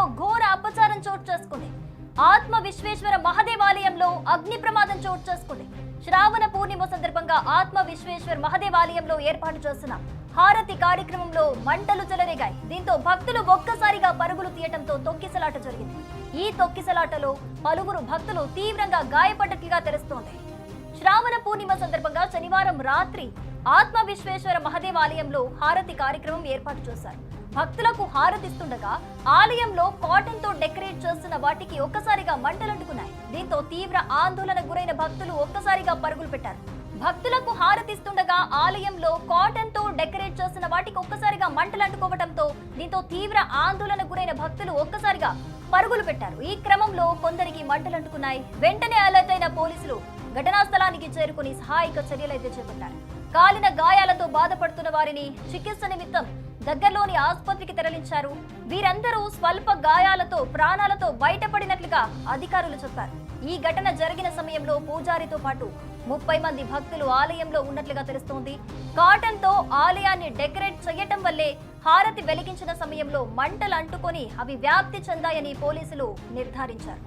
ఆలయంలో ఘోర అపచారం చోటు చేసుకుంది. ఆత్మ విశ్వేశ్వర మహాదేవాలయంలో అగ్ని ప్రమాదం చోటు చేసుకుంది. శ్రావణ పూర్ణిమ సందర్భంగా ఆత్మ విశ్వేశ్వర్ మహాదేవాలయంలో ఏర్పాటు చేసిన హారతి కార్యక్రమంలో మంటలు చెలరేగాయి. దీంతో భక్తులు ఒక్కసారిగా పరుగులు తీయటంతో తొక్కిసలాట జరిగింది. ఈ తొక్కిసలాటలో పలువురు భక్తులు తీవ్రంగా గాయపడ్డట్లుగా తెలుస్తోంది. శ్రావణ పూర్ణిమ సందర్భంగా శనివారం రాత్రి ఆత్మ విశ్వేశ్వర మహాదేవాలయంలో హారతి కార్యక్రమం ఏర్పాటు చేశారు. భక్తులకు హారతిస్తుండగా ఆలయంలో కాటన్ తో డెకరేట్ చేస్తున్న వాటికి ఒక్కసారిగా మంటలంటుకున్నాయి. దీంతో తీవ్ర ఆందోళనకు గురైన భక్తులు ఒక్కసారిగా పరుగులు పెట్టారు. భక్తులకు హారతిస్తుండగా ఆలయంలో కాటన్ తో డెకరేట్ చేస్తున్న వాటికి ఒక్కసారిగా మంటలంటుకోవడంతో దీంతో తీవ్ర ఆందోళనకు గురైన భక్తులు ఒక్కసారిగా పరుగులు పెట్టారు. ఈ క్రమంలో కొందరికి మంటలంటుకున్నాయి. వెంటనే అలర్ట్ అయిన పోలీసులు ఘటనా స్థలానికి చేరుకుని సహాయక చర్యలైతే చేపట్టారు. కాలిన గాయాలతో బాధపడుతున్న వారిని చికిత్స నిమిత్తం దగ్గరలోని ఆసుపత్రికి తరలించారు. వీరందరూ స్వల్ప గాయాలతో ప్రాణాలతో బయటపడినట్లుగా అధికారులు చెప్పారు. ఈ ఘటన జరిగిన సమయంలో పూజారితో పాటు 30 మంది భక్తులు ఆలయంలో ఉన్నట్లుగా తెలుస్తోంది. కాటన్ తో ఆలయాన్ని డెకరేట్ చేయటం వల్లే హారతి వెలిగించిన సమయంలో మంటలు అంటుకొని అవి వ్యాప్తి చెందాయని పోలీసులు నిర్ధారించారు.